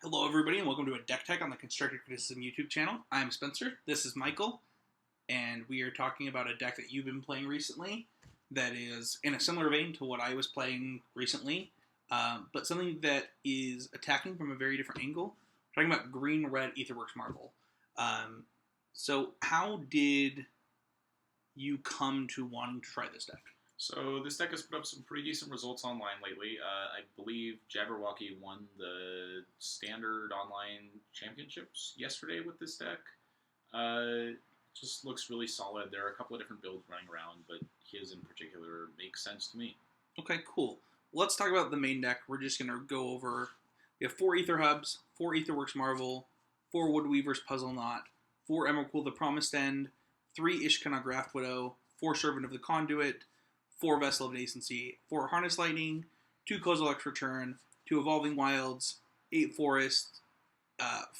Hello, everybody, and welcome to a Deck Tech on the Constructed Criticism YouTube channel. I'm Spencer. This is Michael, and we are talking about a deck that you've been playing recently that is in a similar vein to what I was playing recently, but something that is attacking from a very different angle. We're talking about green-red Aetherworks Marvel. So how did you come to wanting to try this deck? So this deck has put up some pretty decent results online lately. I believe Jabberwocky won the standard online championships yesterday with this deck. Just looks really solid. There are a couple of different builds running around, but his in particular makes sense to me. Okay, cool. Let's talk about the main deck. We're just going to go over... We have 4 Aether Hubs, 4 Aetherworks Marvel, 4 Woodweaver's Puzzleknot, 4 Emrakul the Promised End, 3 Ishkanah Grafwidow, 4 Servant of the Conduit, 4 Vessel of Nascency, 4 Harness Lightning, 2 Kozilek's Return, 2 Evolving Wilds, 8 Forest,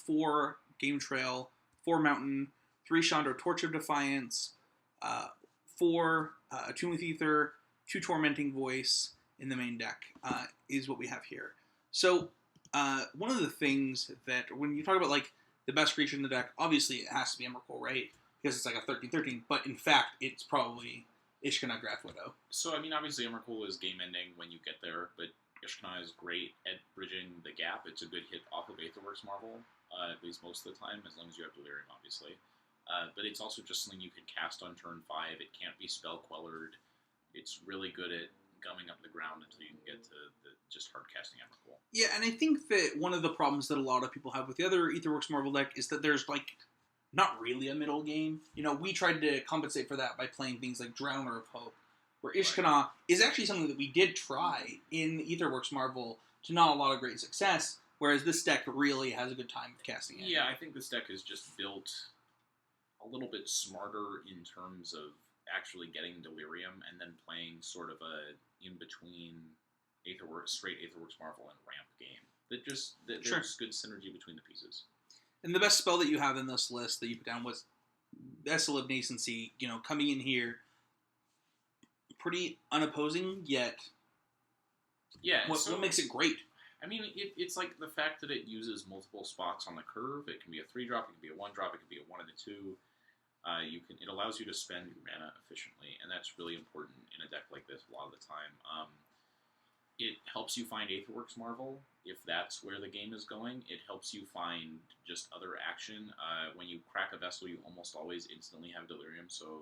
4 Game Trail, 4 Mountain, 3 Chandra Torch of Defiance, 4 Attune with Aether, 2 Tormenting Voice in the main deck is what we have here. So one of the things that when you talk about like the best creature in the deck, obviously it has to be Emrakul, right? Because it's like a 13/13, but in fact it's probably Ishkanah Grafwidow. So, I mean, obviously Emrakul is game-ending when you get there, but Ishkanah is great at bridging the gap. It's a good hit off of Aetherworks Marvel, at least most of the time, as long as you have Delirium, obviously. But it's also just something you can cast on turn 5. It can't be spell-quellered. It's really good at gumming up the ground until you can get to the just hard-casting Emrakul. Yeah, and I think that one of the problems that a lot of people have with the other Aetherworks Marvel deck is that there's, like, not really a middle game. You know, we tried to compensate for that by playing things like Drowner of Hope, where Ishkanah is actually something that we did try in Aetherworks Marvel to not a lot of great success, whereas this deck really has a good time of casting it. Yeah, I think this deck is just built a little bit smarter in terms of actually getting Delirium and then playing sort of a in-between straight Aetherworks Marvel and ramp game. There's good synergy between the pieces. And the best spell that you have in this list that you put down was Vessel of Nascency, you know, coming in here pretty unopposing, yet what makes it great? I mean, it's like the fact that it uses multiple spots on the curve. It can be a 3-drop, it can be a 1-drop, it can be a 1 and a 2. It allows you to spend your mana efficiently, and that's really important in a deck like this a lot of the time. It helps you find Aetherworks Marvel, if that's where the game is going. It helps you find just other action. When you crack a Vessel, you almost always instantly have Delirium, so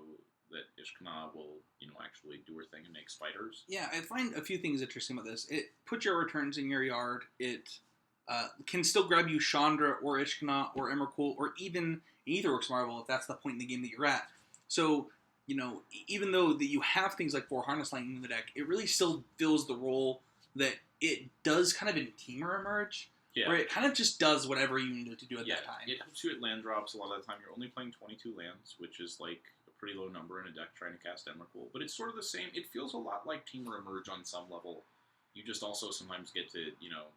that Ishkanah will, actually do her thing and make spiders. Yeah, I find a few things interesting about this. It puts your returns in your yard. It can still grab you Chandra or Ishkanah or Emrakul or even Aetherworks Marvel if that's the point in the game that you're at. So, even though that you have things like 4 Harness Lightning in the deck, it really still fills the role that it does kind of in Teamer Emerge, where it kind of just does whatever you need it to do at that time. It helps you at land drops a lot of the time. You're only playing 22 lands, which is like a pretty low number in a deck trying to cast Emrakul. But it's sort of the same. It feels a lot like Teamer Emerge on some level. You just also sometimes get to,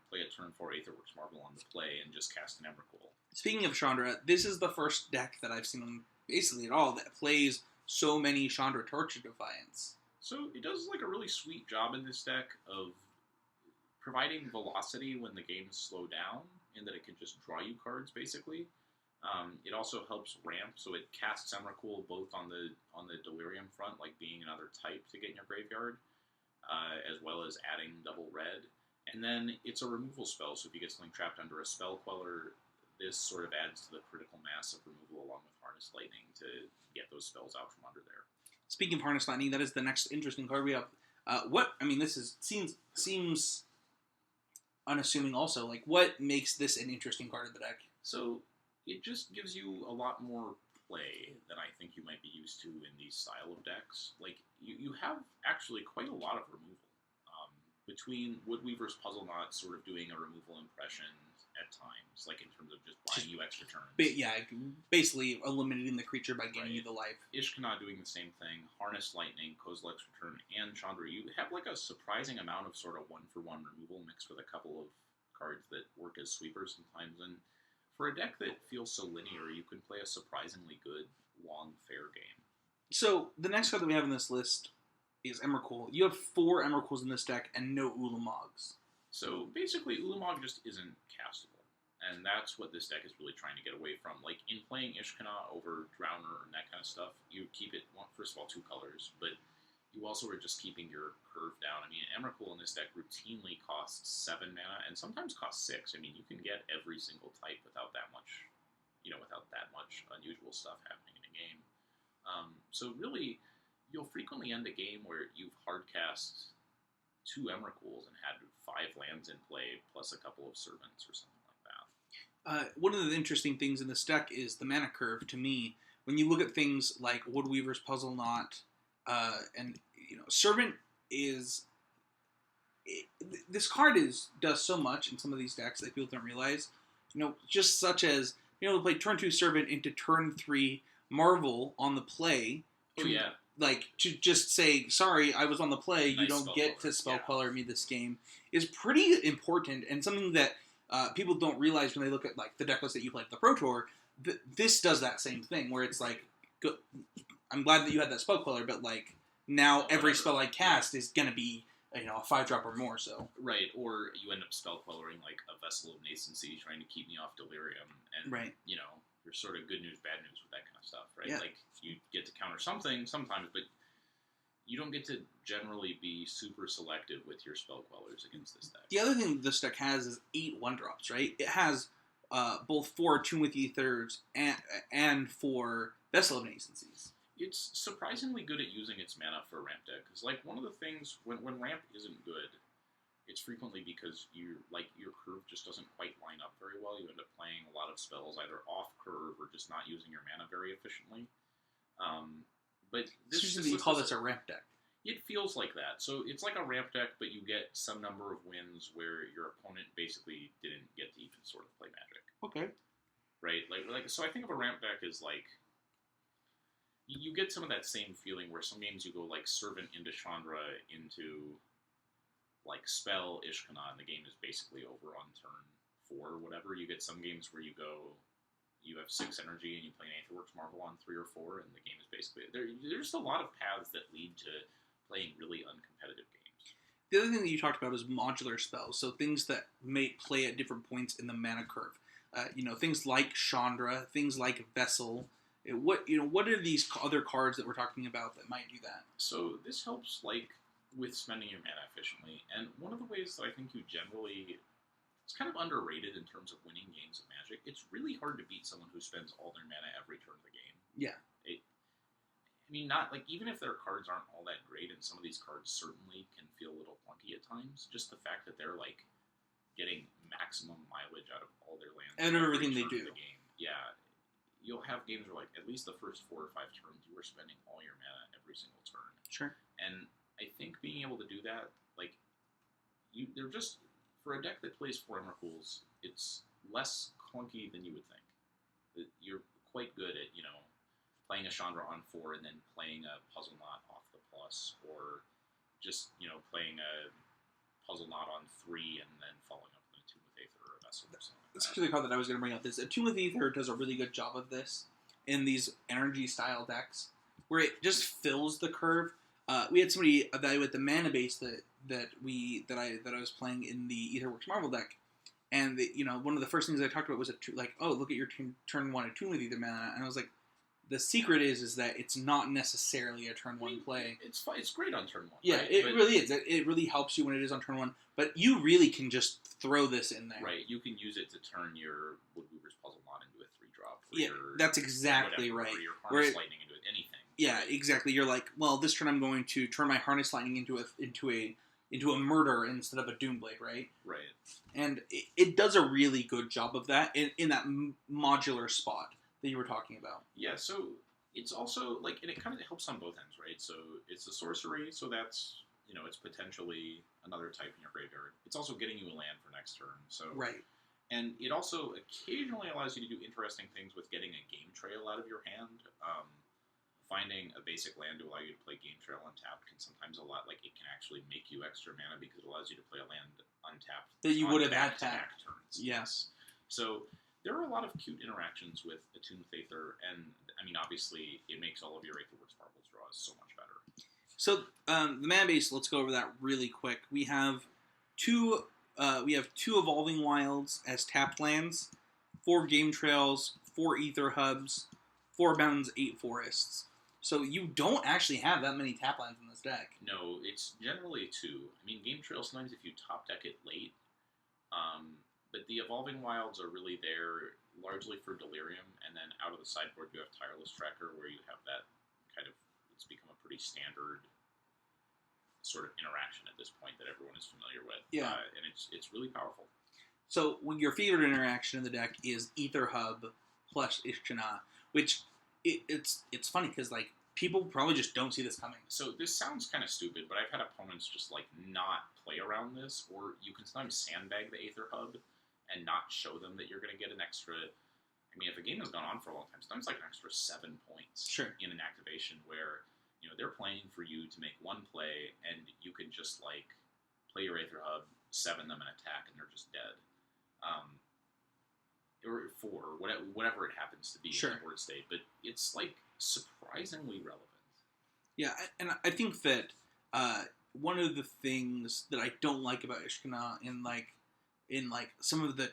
play a turn 4 Aetherworks Marvel on the play and just cast an Emrakul. Speaking of Chandra, this is the first deck that I've seen basically at all that plays so many Chandra Torch of Defiance. So it does like a really sweet job in this deck of providing velocity when the games slow down, and that it can just draw you cards basically. It also helps ramp, so it casts Emrakul both on the Delirium front, like being another type to get in your graveyard, as well as adding double red. And then it's a removal spell, so if you get something trapped under a spell queller, this sort of adds to the critical mass of removal along with Harness Lightning to get those spells out from under there. Speaking of Harness Lightning, that is the next interesting card we have. Seems unassuming also. Like, what makes this an interesting card in the deck? So, it just gives you a lot more play than I think you might be used to in these style of decks. Like, you have actually quite a lot of removal. Between Woodweaver's Puzzleknot sort of doing a removal impression at times, like in terms of just buying you extra turns. Basically eliminating the creature by giving you the life. Ishkanah doing the same thing, Harness Lightning, Kozilek's Return, and Chandra. You have like a surprising amount of sort of 1-for-1 removal mixed with a couple of cards that work as sweepers sometimes. And for a deck that feels so linear, you can play a surprisingly good, long, fair game. So, the next card that we have in this list is Emrakul. You have 4 Emrakuls in this deck and no Ulamogs. So basically, Ulamog just isn't castable. And that's what this deck is really trying to get away from. Like, in playing Ishkanah over Drowner and that kind of stuff, you keep it, first of all, 2 colors, but you also are just keeping your curve down. I mean, Emrakul in this deck routinely costs 7 mana, and sometimes costs 6. I mean, you can get every single type without that much, without that much unusual stuff happening in a game. So really, you'll frequently end a game where you've hardcast 2 Emrakuls and had 5 lands in play, plus a couple of Servants or something like that. One of the interesting things in this deck is the mana curve, to me. When you look at things like Woodweaver's Puzzleknot, and, Servant is... this card does so much in some of these decks that people don't realize. Just such as, to play turn 2 Servant into turn 3 Marvel on the play. To just say, sorry, I was on the play, you don't get to spell color me this game, is pretty important, and something that people don't realize when they look at the deck list that you play at the Pro Tour. This does that same thing, where it's good, I'm glad that you had that spell color, but now every spell I cast is going to be a 5-drop or more, so. Right, or you end up spell coloring a Vessel of Nascency, trying to keep me off Delirium, and, you're sort of good news, bad news with that kind of stuff, right? Yeah. You get to counter something sometimes, but you don't get to generally be super selective with your spell quellers against this deck. The other thing this deck has is 8 1-drops, right? It has both 4 Attune with Ethers and 4 Vessel of Nascencies. It's surprisingly good at using its mana for a ramp deck, because one of the things, when ramp isn't good, it's frequently because your curve just doesn't quite line up very well. You end up playing a lot of spells either off curve or just not using your mana very efficiently. But this usually you call this a ramp deck. It feels like that. So it's like a ramp deck, but you get some number of wins where your opponent basically didn't get to even sort of play Magic. Okay. Right? So I think of a ramp deck as you get some of that same feeling where some games you go Servant into Chandra into spell Ishkanah, and the game is basically over on turn 4 or whatever. You get some games where you have 6 energy and you play an Aetherworks Marvel on 3 or 4, and the game is basically... There's a lot of paths that lead to playing really uncompetitive games. The other thing that you talked about is modular spells, so things that may play at different points in the mana curve. Things like Chandra, things like Vessel. What are these other cards that we're talking about that might do that? So this helps with spending your mana efficiently, and one of the ways that I think you generally... It's kind of underrated in terms of winning games of Magic. It's really hard to beat someone who spends all their mana every turn of the game. Yeah. Even if their cards aren't all that great, and some of these cards certainly can feel a little clunky at times, just the fact that they're, getting maximum mileage out of all their lands. And everything they do. The game. Yeah. You'll have games where, at least the first 4 or 5 turns, you are spending all your mana every single turn. Sure. And I think being able to do that, they're just... For a deck that plays 4 Emrakuls, it's less clunky than you would think. You're quite good at, playing a Chandra on 4 and then playing a Puzzleknot off the plus, or just, playing a Puzzleknot on 3 and then following up with Attune with Aether or a Vessel or something like that. That's actually the card that I was going to bring up. Attune with Aether does a really good job of this in these energy-style decks, where it just fills the curve. We had somebody evaluate the mana base that I was playing in the Aetherworks Marvel deck, and one of the first things I talked about was look at your turn 1 Attune with Aether mana, and I was like, the secret is that it's not necessarily a turn 1 play. It's fine. It's great on turn 1. Yeah, right? It really is. It really helps you when it is on turn 1, but you really can just throw this in there. Right. You can use it to turn your Woodweaver's Puzzleknot into a 3-drop. Yeah, that's exactly right. Or your Harness Lightning into anything. Yeah, exactly. You're like, well, this turn I'm going to turn my Harness Lightning into a Murder instead of a Doomblade, right? Right. And it does a really good job of that in that modular spot that you were talking about. Yeah, so it's also, and it kind of helps on both ends, right? So it's a sorcery, so that's, it's potentially another type in your graveyard. It's also getting you a land for next turn, so... Right. And it also occasionally allows you to do interesting things with getting a game trail out of your hand. Finding a basic land to allow you to play Game Trail untapped can sometimes it can actually make you extra mana because it allows you to play a land untapped that you would have had back turns. Yes. So there are a lot of cute interactions with Attune with Aether, and obviously it makes all of your Aetherworks Marvels draws so much better. So the mana base, let's go over that really quick. We have 2 we have 2 Evolving Wilds as tapped lands, 4 Game Trails, 4 Aether Hubs, 4 Mountains, 8 Forests. So you don't actually have that many tap lands in this deck. No, it's generally 2. I mean, Game Trail sometimes if you top deck it late, but the Evolving Wilds are really there largely for Delirium, and then out of the sideboard you have Tireless Tracker, where you have that kind of, it's become a pretty standard sort of interaction at this point that everyone is familiar with. Yeah. And it's really powerful. So your favorite interaction in the deck is Aether Hub plus Ishkanah, which it's funny because like people probably just don't see this coming. So this sounds kind of stupid, but I've had opponents just like not play around this, or you can sometimes sandbag the Aether Hub and not show them that you're going to get an extra. I mean, if a game has gone on for a long time, sometimes like an extra 7 points in an activation where, you know, they're playing for you to make one play, and you can just like play your Aether Hub, 7 them and attack, and they're just dead. Or 4, whatever it happens to be in the board state, but it's like surprisingly relevant. Yeah, and I think that one of the things that I don't like about Ishkanah in some of the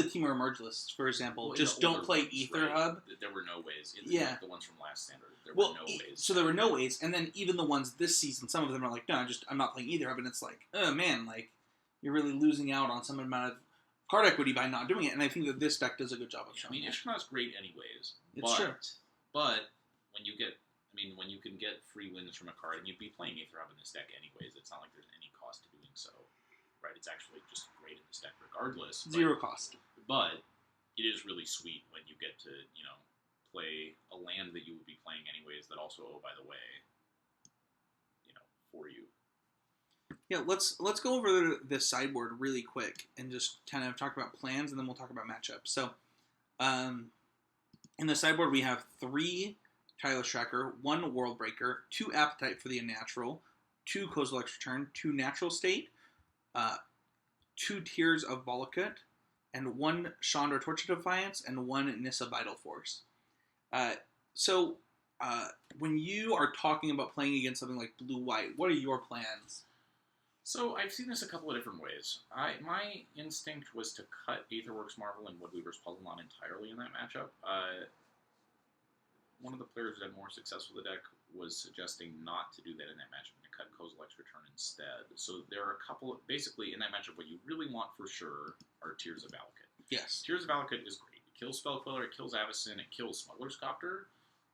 Team or Merge lists, for example, just don't play Aether Hub. There were no ways. Yeah. The ones from last standard. There were no ways. So there were no ways, and then even the ones this season, some of them are like, no, I'm not playing Aether Hub, and it's like, oh man, like, you're really losing out on some amount of card equity by not doing it, and I think that this deck does a good job of showing it. I mean, Ishkanah's great anyways. It's true. But when you can get free wins from a card, and you'd be playing Aether Hub in this deck anyways, it's not like there's any cost to doing so. Right, it's actually just great in this deck regardless. Zero cost. But it is really sweet when you get to, you know, play a land that you would be playing anyways that also, oh, by the way, you know, for you. Yeah, let's go over the sideboard really quick and just kind of talk about plans, and then we'll talk about matchups. So, in the sideboard we have 3 Tireless Tracker, 1 World Breaker, 2 Appetite for the Unnatural, 2 Kozilek's Return, 2 Natural State, 2 Tears of Valakut, and 1 Chandra Torch of Defiance, and 1 Nissa Vital Force. So, when you are talking about playing against something like blue-white, what are your plans? So, I've seen this a couple of different ways. My instinct was to cut Aetherworks Marvel and Woodweaver's Puzzleknot entirely in that matchup. One of the players that had more success with the deck was suggesting not to do that in that matchup and to cut Kozilek's Return instead. So there are a couple basically in that matchup, what you really want for sure are Tears of Valakut. Yes. Tears of Valakut is great. It kills Spellquiller, it kills Avacyn, it kills Smuggler's Copter.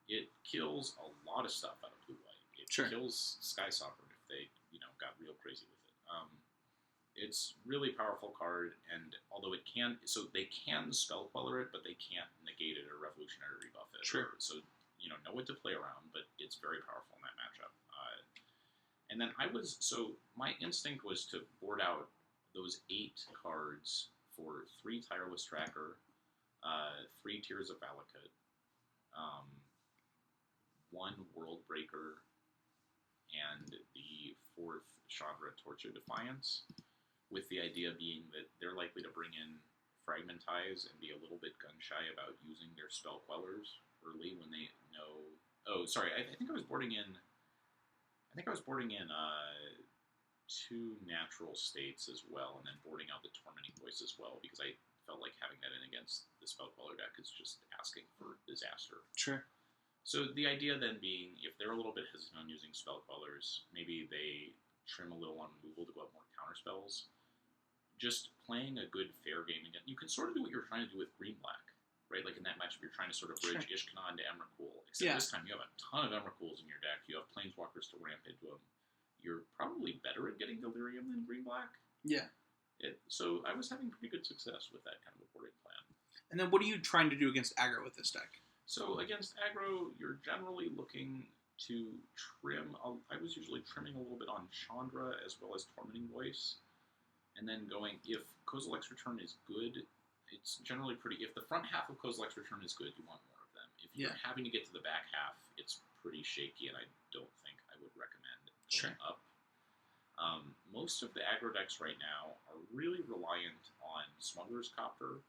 It kills a lot of stuff out of blue-white. It kills Sky Sovereign if they, you know, got real crazy with it. It's really powerful card, and although it can, so they can Spellquiller it, but they can't negate it or Revolutionary Rebuff it. Sure. So, you know what to play around, but it's very powerful in that matchup. And then my instinct was to board out those 8 cards for 3 Tireless Tracker, 3 Tears of Valakut, 1 World Breaker, and the 4th Chandra Torch of Defiance, with the idea being that they're likely to bring in Fragmentize and be a little bit gun-shy about using their spell quellers early when they know... Oh, sorry, I think I was boarding in 2 natural states as well, and then boarding out the Tormenting Voice as well, because I felt like having that in against the spell queller deck is just asking for disaster. Sure. So the idea then being, if they're a little bit hesitant on using spell quellers, maybe they trim a little on removal to go up more counter spells. Just playing a good fair game again. You can sort of do what you're trying to do with green-black, right? Like in that matchup, you're trying to sort of bridge Ishkanah into Emrakul. Except this time you have a ton of Emrakuls in your deck. You have Planeswalkers to ramp into them. You're probably better at getting Delirium than green-black. Yeah. So I was having pretty good success with that kind of a boarding plan. And then what are you trying to do against aggro with this deck? So against aggro, you're generally looking to trim. I was usually trimming a little bit on Chandra as well as Tormenting Voice. And then going, if Kozilek's Return is good, it's generally pretty... If the front half of Kozilek's Return is good, you want more of them. If you're having to get to the back half, it's pretty shaky, and I don't think I would recommend going up. Most of the aggro decks right now are really reliant on Smuggler's Copter,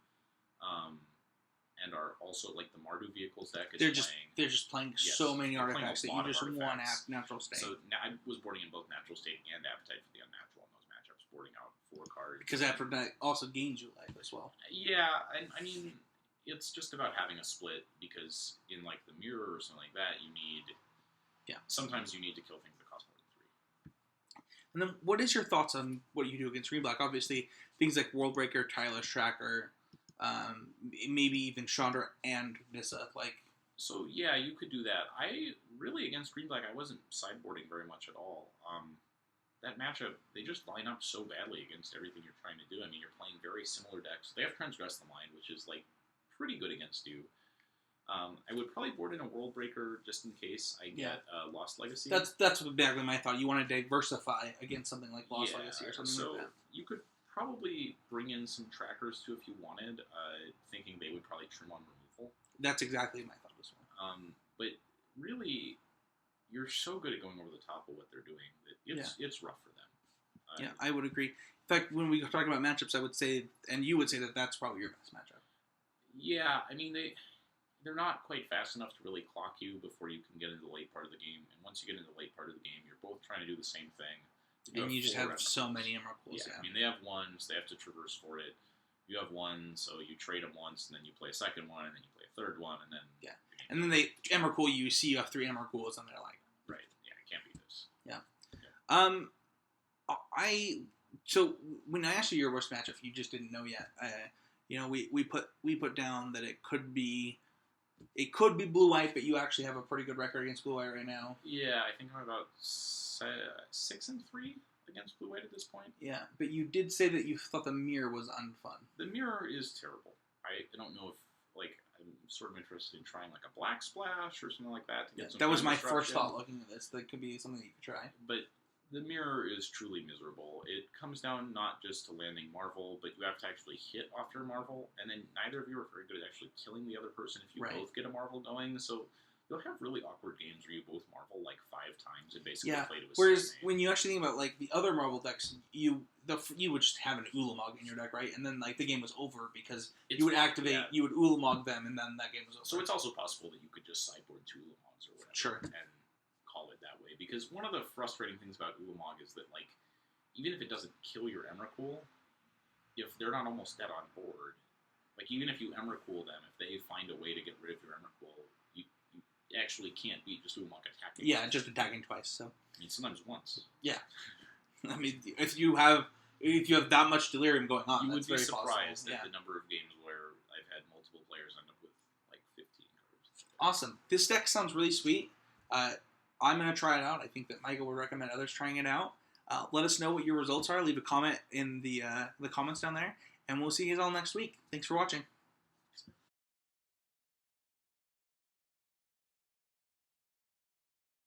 and are also, like, the Mardu Vehicles deck is They're just playing so many artifacts that you just want natural state. So I was boarding in both Natural State and Appetite for the Unnatural in those matchups, boarding out 4 cards. Because after that also gains you life as well. Yeah, I mean, it's just about having a split, because in, like, the mirror or something like that, you need... Yeah. Sometimes you need to kill things that cost more than 3. And then, what is your thoughts on what you do against green black? Obviously, things like World Breaker, Tireless Tracker, maybe even Chandra and Nissa. So yeah, you could do that. I really, against green black, I wasn't sideboarding very much at all. That matchup, they just line up so badly against everything you're trying to do. I mean, you're playing very similar decks. They have Transgress the Mind, which is like pretty good against you. I would probably board in a World Breaker just in case I get Lost Legacy. That's exactly my thought. You want to diversify against something like Lost Legacy or something like that. You could probably bring in some trackers too if you wanted, thinking they would probably trim on removal. That's exactly my thought as well. But really, you're so good at going over the top of what they're doing that it's rough for them. Yeah, I would agree. In fact, when we talk about matchups, I would say, and you would say that that's probably your best matchup. Yeah, I mean, they're not quite fast enough to really clock you before you can get into the late part of the game. And once you get into the late part of the game, you're both trying to do the same thing. And you just have so many Emrakuls. Yeah, I mean, they have ones, they have to traverse for it. You have one, so you trade them once, and then you play a second one, and then you play a third one, and then... Yeah. And then they Emrakul you, see you have 3 Emrakuls, and they're like... Right. Yeah, I can't beat this. Yeah. So, when I asked you your worst matchup, you just didn't know yet. We put down that it could be blue-white, but you actually have a pretty good record against blue-white right now. Yeah, I think I'm about 6-3 against blue-white at this point. Yeah, but you did say that you thought the mirror was unfun. The mirror is terrible. I don't know if, I'm sort of interested in trying, a black splash or something like that to get some that was my first thought looking at this. That could be something that you could try. But the mirror is truly miserable. It comes down not just to landing Marvel, but you have to actually hit off your Marvel, and then neither of you are very good at actually killing the other person if you both get a Marvel going. So you'll have really awkward games where you both Marvel 5 times and basically play to a whereas when you actually think about the other Marvel decks, you would just have an Ulamog in your deck, right? And then the game was over because you would activate, you would Ulamog them, and then that game was over. So it's also possible that you could just sideboard 2 Ulamogs or whatever, and call it that way. Because one of the frustrating things about Ulamog is that even if it doesn't kill your Emrakul, if they're not almost dead on board, even if you Emrakul them, if they find a way to get rid of your Emrakul, you actually can't beat just Ulamog attacking. Yeah, just attacking twice. So I mean, sometimes once. Yeah, I mean, if you have that much delirium going on, you that's would be very surprised possible. at the number of games where I've had multiple players end up with 15 cards. Awesome. This deck sounds really sweet. I'm going to try it out. I think that Michael would recommend others trying it out. Let us know what your results are. Leave a comment in the comments down there, and we'll see you guys all next week. Thanks for watching.